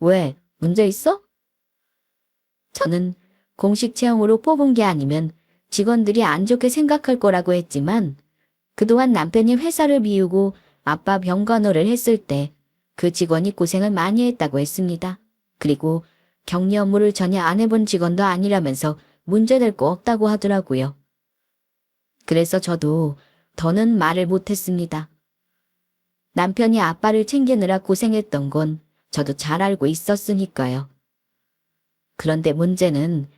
왜? 문제 있어? 저는 공식 채용으로 뽑은 게 아니면 직원들이 안 좋게 생각할 거라고 했지만 그동안 남편이 회사를 비우고 아빠 병간호를 했을 때 그 직원이 고생을 많이 했다고 했습니다. 그리고 격리 업무를 전혀 안 해본 직원도 아니라면서 문제될 거 없다고 하더라고요. 그래서 저도 더는 말을 못했습니다. 남편이 아빠를 챙기느라 고생했던 건 저도 잘 알고 있었으니까요. 그런데 문제는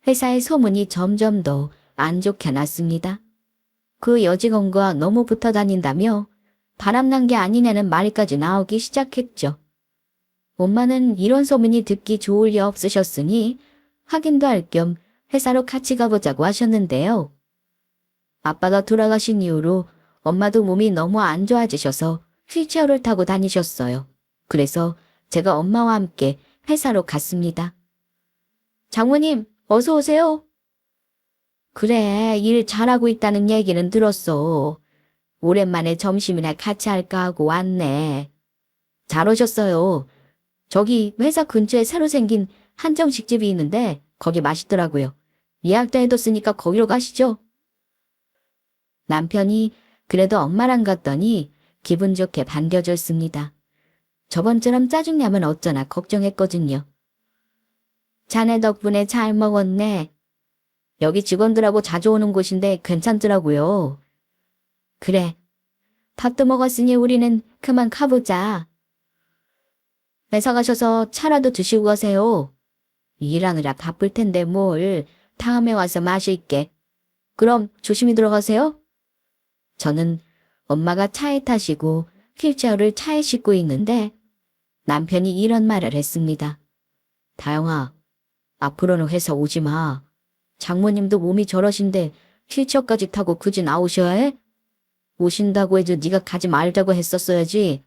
회사의 소문이 점점 더 안 좋게 났습니다. 그 여직원과 너무 붙어 다닌다며 바람난 게 아니냐는 말까지 나오기 시작했죠. 엄마는 이런 소문이 듣기 좋을 리 없으셨으니 확인도 할 겸 회사로 같이 가보자고 하셨는데요. 아빠가 돌아가신 이후로 엄마도 몸이 너무 안 좋아지셔서 휠체어를 타고 다니셨어요. 그래서 제가 엄마와 함께 회사로 갔습니다. 장모님, 어서 오세요. 그래, 일 잘하고 있다는 얘기는 들었어. 오랜만에 점심이나 같이 할까 하고 왔네. 잘 오셨어요. 저기 회사 근처에 새로 생긴 한정식집이 있는데 거기 맛있더라고요. 예약도 해뒀으니까 거기로 가시죠. 남편이 그래도 엄마랑 갔더니 기분 좋게 반겨줬습니다. 저번처럼 짜증나면 어쩌나 걱정했거든요. 자네 덕분에 잘 먹었네. 여기 직원들하고 자주 오는 곳인데 괜찮더라고요. 그래. 밥도 먹었으니 우리는 그만 가보자. 회사 가셔서 차라도 드시고 가세요. 일하느라 바쁠 텐데 뭘. 다음에 와서 마실게. 그럼 조심히 들어가세요. 저는 엄마가 차에 타시고 휠체어를 차에 싣고 있는데 남편이 이런 말을 했습니다. 다영아, 앞으로는 회사 오지 마. 장모님도 몸이 저러신데 휠체어까지 타고 굳이 나오셔야 해? 오신다고 해도 네가 가지 말자고 했었어야지.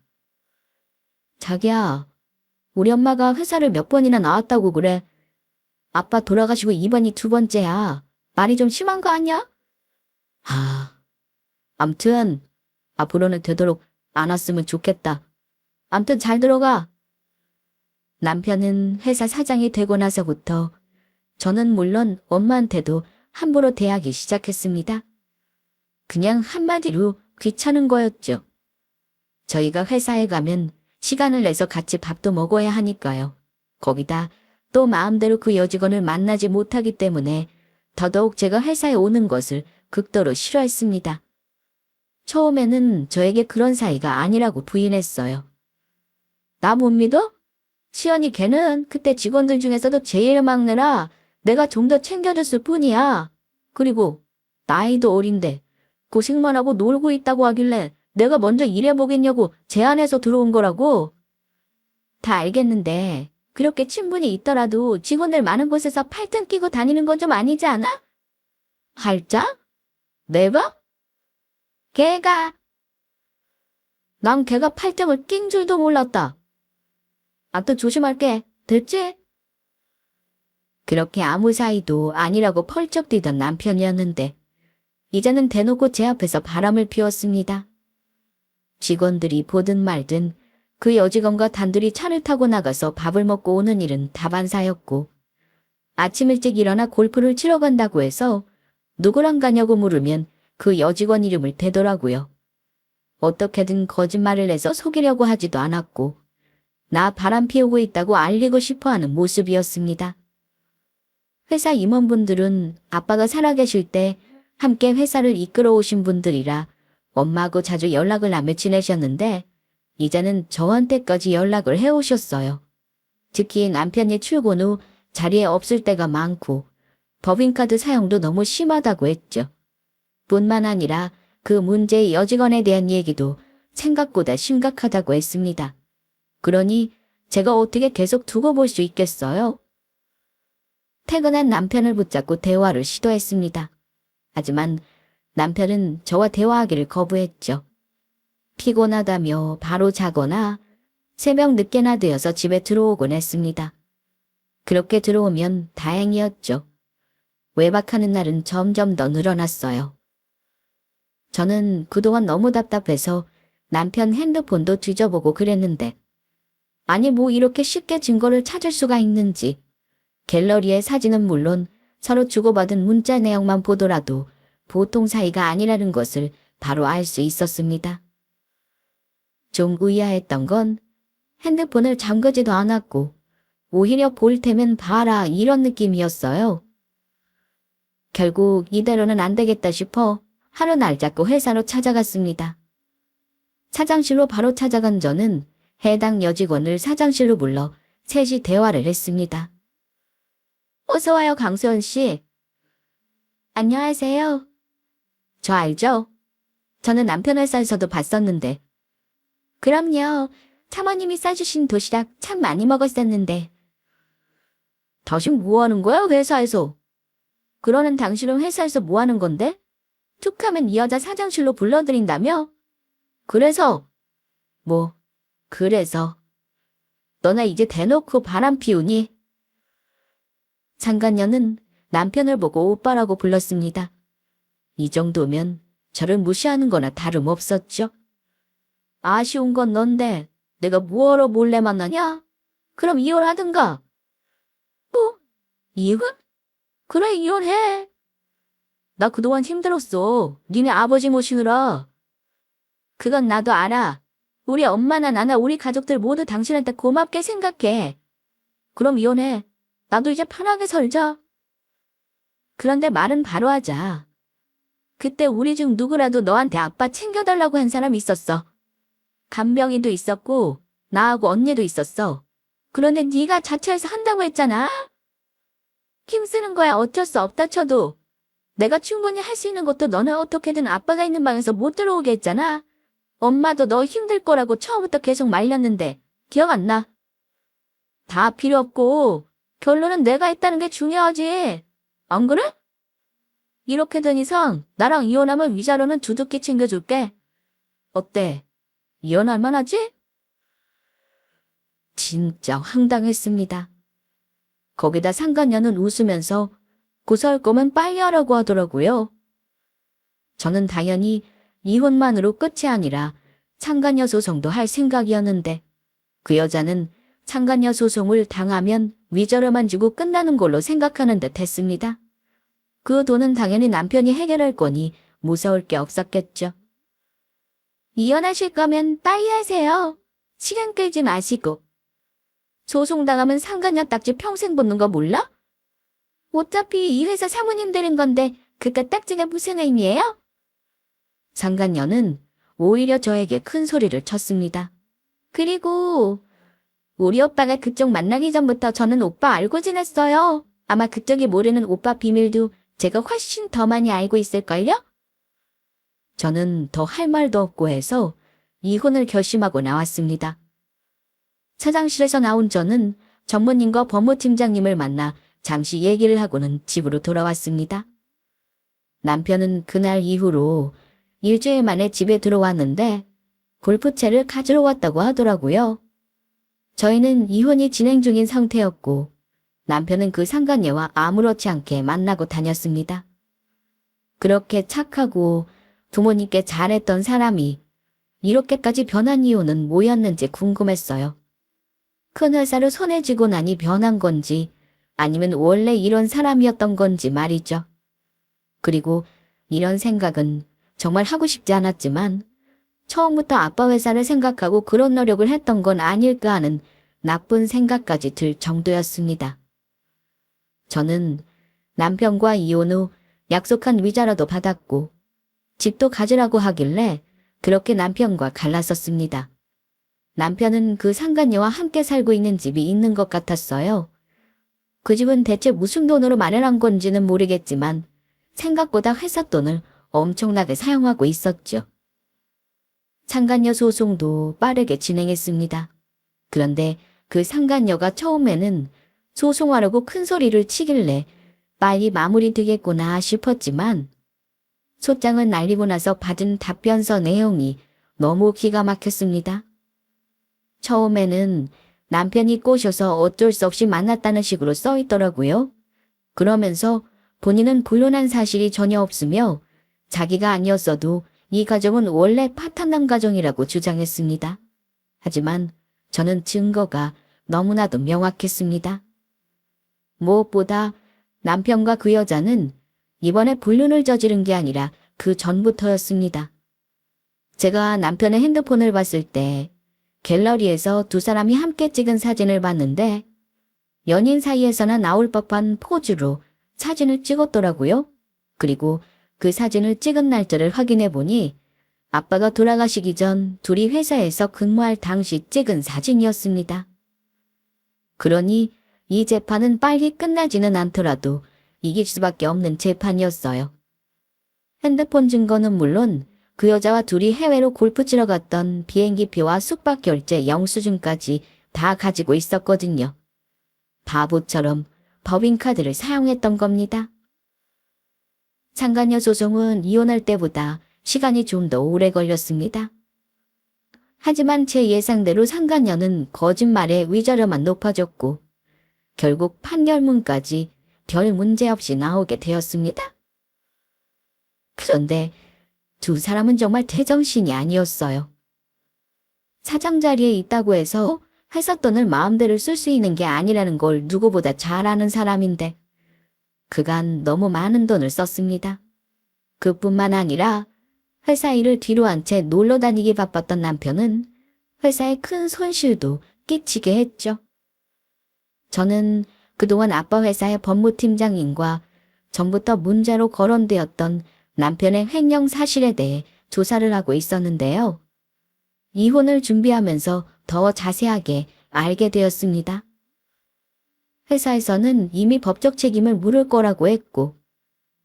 자기야, 우리 엄마가 회사를 몇 번이나 나왔다고 그래. 아빠 돌아가시고 이번이 두 번째야. 말이 좀 심한 거 아니야? 암튼 앞으로는 되도록 안 왔으면 좋겠다. 암튼 잘 들어가. 남편은 회사 사장이 되고 나서부터 저는 물론 엄마한테도 함부로 대하기 시작했습니다. 그냥 한마디로 귀찮은 거였죠. 저희가 회사에 가면 시간을 내서 같이 밥도 먹어야 하니까요. 거기다 또 마음대로 그 여직원을 만나지 못하기 때문에 더더욱 제가 회사에 오는 것을 극도로 싫어했습니다. 처음에는 저에게 그런 사이가 아니라고 부인했어요. 나 못 믿어? 시연이 걔는 그때 직원들 중에서도 제일 막내라 내가 좀 더 챙겨줬을 뿐이야. 그리고 나이도 어린데 고생만 하고 놀고 있다고 하길래 내가 먼저 일해보겠냐고 제안해서 들어온 거라고. 다 알겠는데 그렇게 친분이 있더라도 직원들 많은 곳에서 팔등 끼고 다니는 건 좀 아니지 않아? 팔자? 내가? 걔가. 난 걔가 팔등을 낀 줄도 몰랐다. 또 조심할게. 됐지? 그렇게 아무 사이도 아니라고 펄쩍 뛰던 남편이었는데 이제는 대놓고 제 앞에서 바람을 피웠습니다. 직원들이 보든 말든 그 여직원과 단둘이 차를 타고 나가서 밥을 먹고 오는 일은 다반사였고 아침 일찍 일어나 골프를 치러 간다고 해서 누구랑 가냐고 물으면 그 여직원 이름을 대더라고요. 어떻게든 거짓말을 해서 속이려고 하지도 않았고 나 바람 피우고 있다고 알리고 싶어하는 모습이었습니다. 회사 임원분들은 아빠가 살아계실 때 함께 회사를 이끌어 오신 분들이라 엄마하고 자주 연락을 하며 지내셨는데 이제는 저한테까지 연락을 해오셨어요. 특히 남편이 출근 후 자리에 없을 때가 많고 법인카드 사용도 너무 심하다고 했죠. 뿐만 아니라 그 문제의 여직원에 대한 얘기도 생각보다 심각하다고 했습니다. 그러니 제가 어떻게 계속 두고 볼 수 있겠어요? 퇴근한 남편을 붙잡고 대화를 시도했습니다. 하지만 남편은 저와 대화하기를 거부했죠. 피곤하다며 바로 자거나 새벽 늦게나 되어서 집에 들어오곤 했습니다. 그렇게 들어오면 다행이었죠. 외박하는 날은 점점 더 늘어났어요. 저는 그동안 너무 답답해서 남편 핸드폰도 뒤져보고 그랬는데 아니 뭐 이렇게 쉽게 증거를 찾을 수가 있는지 갤러리의 사진은 물론 서로 주고받은 문자 내용만 보더라도 보통 사이가 아니라는 것을 바로 알 수 있었습니다. 좀 의아했던 건 핸드폰을 잠그지도 않았고 오히려 볼 테면 봐라 이런 느낌이었어요. 결국 이대로는 안 되겠다 싶어 하루 날 잡고 회사로 찾아갔습니다. 사장실로 바로 찾아간 저는 해당 여직원을 사장실로 불러 셋이 대화를 했습니다. 어서 와요, 강수연 씨. 안녕하세요. 저 알죠? 저는 남편 회사에서도 봤었는데. 그럼요. 사모님이 싸주신 도시락 참 많이 먹었었는데. 당신 뭐 하는 거야, 회사에서? 그러는 당신은 회사에서 뭐 하는 건데? 툭하면 이 여자 사장실로 불러들인다며? 그래서? 뭐, 그래서. 너나 이제 대놓고 바람 피우니? 상간녀는 남편을 보고 오빠라고 불렀습니다. 이 정도면 저를 무시하는 거나 다름없었죠. 아쉬운 건 넌데 내가 뭐하러 몰래 만나냐? 그럼 이혼하든가. 뭐? 이혼? 그래, 이혼해. 나 그동안 힘들었어. 니네 아버지 모시느라. 그건 나도 알아. 우리 엄마나 나나 우리 가족들 모두 당신한테 고맙게 생각해. 그럼 이혼해. 나도 이제 편하게 살자. 그런데 말은 바로 하자. 그때 우리 중 누구라도 너한테 아빠 챙겨달라고 한 사람 있었어. 간병인도 있었고 나하고 언니도 있었어. 그런데 네가 자처해서 한다고 했잖아. 힘쓰는 거야 어쩔 수 없다 쳐도. 내가 충분히 할 수 있는 것도 너는 어떻게든 아빠가 있는 방에서 못 들어오게 했잖아. 엄마도 너 힘들 거라고 처음부터 계속 말렸는데 기억 안 나? 다 필요 없고 결론은 내가 했다는 게 중요하지. 안 그래? 이렇게 된 이상 나랑 이혼하면 위자료는 두둑히 챙겨줄게. 어때? 이혼할 만하지? 진짜 황당했습니다. 거기다 상간녀는 웃으면서 고소할 거면 빨리 하라고 하더라고요. 저는 당연히 이혼만으로 끝이 아니라 상간녀 소송도 할 생각이었는데 그 여자는 상간녀 소송을 당하면 위자료만 주고 끝나는 걸로 생각하는 듯 했습니다. 그 돈은 당연히 남편이 해결할 거니 무서울 게 없었겠죠. 이혼하실 거면 빨리 하세요. 시간 끌지 마시고. 소송당하면 상간녀 딱지 평생 붙는 거 몰라? 어차피 이 회사 사모님 되는 건데 그깟 딱지가 무슨 의미예요? 상간녀는 오히려 저에게 큰 소리를 쳤습니다. 그리고 우리 오빠가 그쪽 만나기 전부터 저는 오빠 알고 지냈어요. 아마 그쪽이 모르는 오빠 비밀도 제가 훨씬 더 많이 알고 있을걸요? 저는 더 할 말도 없고 해서 이혼을 결심하고 나왔습니다. 사장실에서 나온 저는 전무님과 법무팀장님을 만나 잠시 얘기를 하고는 집으로 돌아왔습니다. 남편은 그날 이후로 일주일 만에 집에 들어왔는데 골프채를 가지러 왔다고 하더라고요. 저희는 이혼이 진행 중인 상태였고 남편은 그 상간녀와 아무렇지 않게 만나고 다녔습니다. 그렇게 착하고 부모님께 잘했던 사람이 이렇게까지 변한 이유는 뭐였는지 궁금했어요. 큰 회사를 손에 쥐고 나니 변한 건지 아니면 원래 이런 사람이었던 건지 말이죠. 그리고 이런 생각은 정말 하고 싶지 않았지만 처음부터 아빠 회사를 생각하고 그런 노력을 했던 건 아닐까 하는 나쁜 생각까지 들 정도였습니다. 저는 남편과 이혼 후 약속한 위자료도 받았고 집도 가지라고 하길래 그렇게 남편과 갈랐었습니다. 남편은 그 상간녀와 함께 살고 있는 집이 있는 것 같았어요. 그 집은 대체 무슨 돈으로 마련한 건지는 모르겠지만 생각보다 회사 돈을 엄청나게 사용하고 있었죠. 상간녀 소송도 빠르게 진행했습니다. 그런데 그 상간녀가 처음에는 소송하려고 큰 소리를 치길래 빨리 마무리되겠구나 싶었지만 소장을 날리고 나서 받은 답변서 내용이 너무 기가 막혔습니다. 처음에는 남편이 꼬셔서 어쩔 수 없이 만났다는 식으로 써 있더라고요. 그러면서 본인은 불륜한 사실이 전혀 없으며 자기가 아니었어도 이 가정은 원래 파탄난 가정이라고 주장했습니다. 하지만 저는 증거가 너무나도 명확했습니다. 무엇보다 남편과 그 여자는 이번에 불륜을 저지른 게 아니라 그 전부터였습니다. 제가 남편의 핸드폰을 봤을 때 갤러리에서 두 사람이 함께 찍은 사진을 봤는데 연인 사이에서나 나올 법한 포즈로 사진을 찍었더라고요. 그리고 그 사진을 찍은 날짜를 확인해 보니 아빠가 돌아가시기 전 둘이 회사에서 근무할 당시 찍은 사진이었습니다. 그러니 이 재판은 빨리 끝나지는 않더라도 이길 수밖에 없는 재판이었어요. 핸드폰 증거는 물론 그 여자와 둘이 해외로 골프 치러 갔던 비행기표와 숙박 결제 영수증까지 다 가지고 있었거든요. 바보처럼 법인카드를 사용했던 겁니다. 상간녀 소송은 이혼할 때보다 시간이 좀 더 오래 걸렸습니다. 하지만 제 예상대로 상간녀는 거짓말의 위자료만 높아졌고 결국 판결문까지 별 문제 없이 나오게 되었습니다. 그런데 두 사람은 정말 제정신이 아니었어요. 사장 자리에 있다고 해서 회사 돈을 마음대로 쓸 수 있는 게 아니라는 걸 누구보다 잘 아는 사람인데 그간 너무 많은 돈을 썼습니다. 그뿐만 아니라 회사 일을 뒤로 한 채 놀러 다니기 바빴던 남편은 회사에 큰 손실도 끼치게 했죠. 저는 그동안 아빠 회사의 법무팀장님과 전부터 문제로 거론되었던 남편의 횡령 사실에 대해 조사를 하고 있었는데요. 이혼을 준비하면서 더 자세하게 알게 되었습니다. 회사에서는 이미 법적 책임을 물을 거라고 했고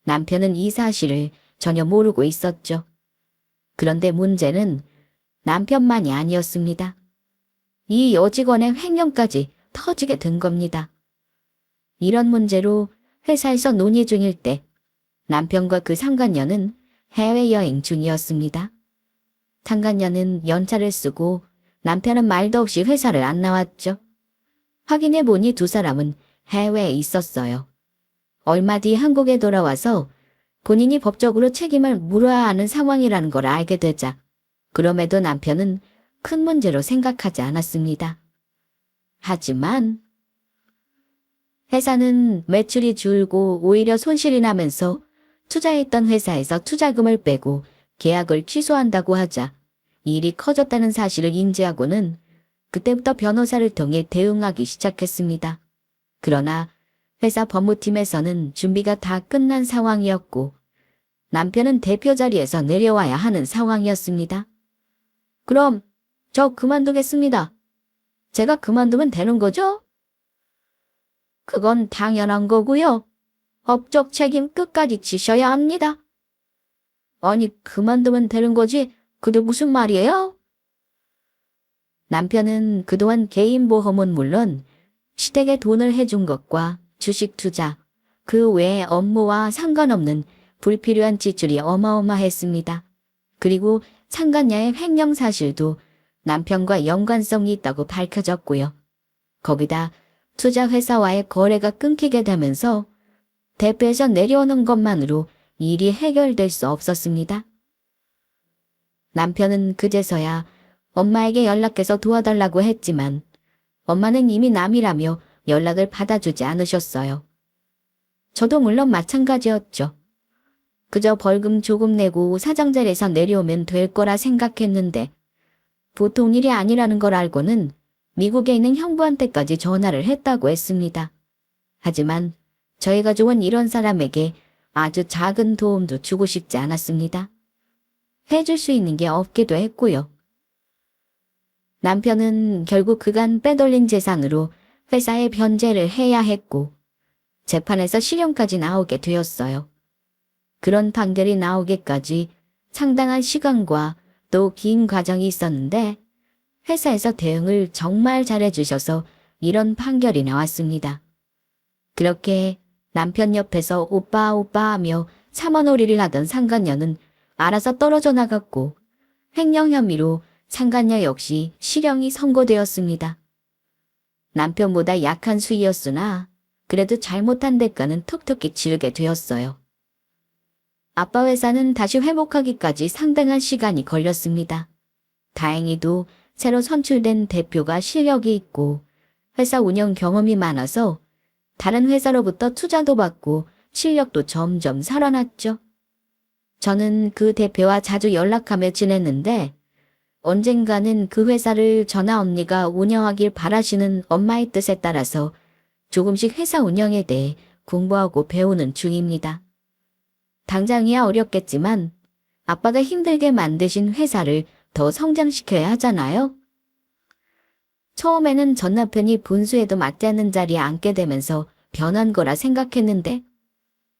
남편은 이 사실을 전혀 모르고 있었죠. 그런데 문제는 남편만이 아니었습니다. 이 여직원의 횡령까지 터지게 된 겁니다. 이런 문제로 회사에서 논의 중일 때 남편과 그 상간녀는 해외여행 중이었습니다. 상간녀는 연차를 쓰고 남편은 말도 없이 회사를 안 나왔죠. 확인해 보니 두 사람은 해외에 있었어요. 얼마 뒤 한국에 돌아와서 본인이 법적으로 책임을 물어야 하는 상황이라는 걸 알게 되자 그럼에도 남편은 큰 문제로 생각하지 않았습니다. 하지만 회사는 매출이 줄고 오히려 손실이 나면서 투자했던 회사에서 투자금을 빼고 계약을 취소한다고 하자 일이 커졌다는 사실을 인지하고는 그때부터 변호사를 통해 대응하기 시작했습니다. 그러나 회사 법무팀에서는 준비가 다 끝난 상황이었고 남편은 대표 자리에서 내려와야 하는 상황이었습니다. 그럼 저 그만두겠습니다. 제가 그만두면 되는 거죠? 그건 당연한 거고요. 법적 책임 끝까지 지셔야 합니다. 아니 그만두면 되는 거지 그게 무슨 말이에요? 남편은 그동안 개인보험은 물론 시댁에 돈을 해준 것과 주식 투자, 그 외에 업무와 상관없는 불필요한 지출이 어마어마했습니다. 그리고 상간녀의 횡령 사실도 남편과 연관성이 있다고 밝혀졌고요. 거기다 투자회사와의 거래가 끊기게 되면서 대표에서 내려오는 것만으로 일이 해결될 수 없었습니다. 남편은 그제서야 엄마에게 연락해서 도와달라고 했지만 엄마는 이미 남이라며 연락을 받아주지 않으셨어요. 저도 물론 마찬가지였죠. 그저 벌금 조금 내고 사장 자리에서 내려오면 될 거라 생각했는데 보통 일이 아니라는 걸 알고는 미국에 있는 형부한테까지 전화를 했다고 했습니다. 하지만 저희 가족은 이런 사람에게 아주 작은 도움도 주고 싶지 않았습니다. 해줄 수 있는 게 없기도 했고요. 남편은 결국 그간 빼돌린 재산으로 회사에 변제를 해야 했고 재판에서 실형까지 나오게 되었어요. 그런 판결이 나오기까지 상당한 시간과 또 긴 과정이 있었는데 회사에서 대응을 정말 잘해주셔서 이런 판결이 나왔습니다. 그렇게 남편 옆에서 오빠 오빠 하며 사머놀이를 하던 상간녀는 알아서 떨어져 나갔고 횡령 혐의로 상간녀 역시 실형이 선고되었습니다. 남편보다 약한 수위였으나 그래도 잘못한 대가는 톡톡히 치르게 되었어요. 아빠 회사는 다시 회복하기까지 상당한 시간이 걸렸습니다. 다행히도 새로 선출된 대표가 실력이 있고 회사 운영 경험이 많아서 다른 회사로부터 투자도 받고 실력도 점점 살아났죠. 저는 그 대표와 자주 연락하며 지냈는데 언젠가는 그 회사를 전하 언니가 운영하길 바라시는 엄마의 뜻에 따라서 조금씩 회사 운영에 대해 공부하고 배우는 중입니다. 당장이야 어렵겠지만 아빠가 힘들게 만드신 회사를 더 성장시켜야 하잖아요. 처음에는 전 남편이 분수에도 맞지 않는 자리에 앉게 되면서 변한 거라 생각했는데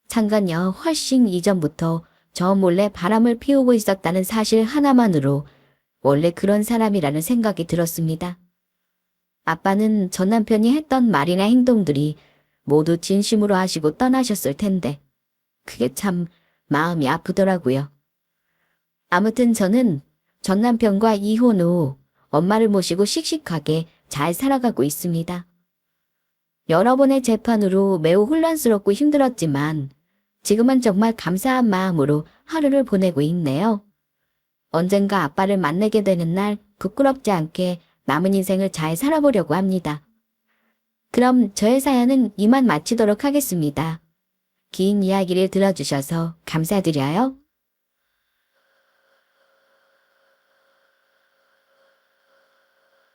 상간녀 훨씬 이전부터 저 몰래 바람을 피우고 있었다는 사실 하나만으로 원래 그런 사람이라는 생각이 들었습니다. 아빠는 전 남편이 했던 말이나 행동들이 모두 진심으로 하시고 떠나셨을 텐데 그게 참 마음이 아프더라고요. 아무튼 저는 전 남편과 이혼 후 엄마를 모시고 씩씩하게 잘 살아가고 있습니다. 여러 번의 재판으로 매우 혼란스럽고 힘들었지만 지금은 정말 감사한 마음으로 하루를 보내고 있네요. 언젠가 아빠를 만나게 되는 날 부끄럽지 않게 남은 인생을 잘 살아보려고 합니다. 그럼 저의 사연은 이만 마치도록 하겠습니다. 긴 이야기를 들어주셔서 감사드려요.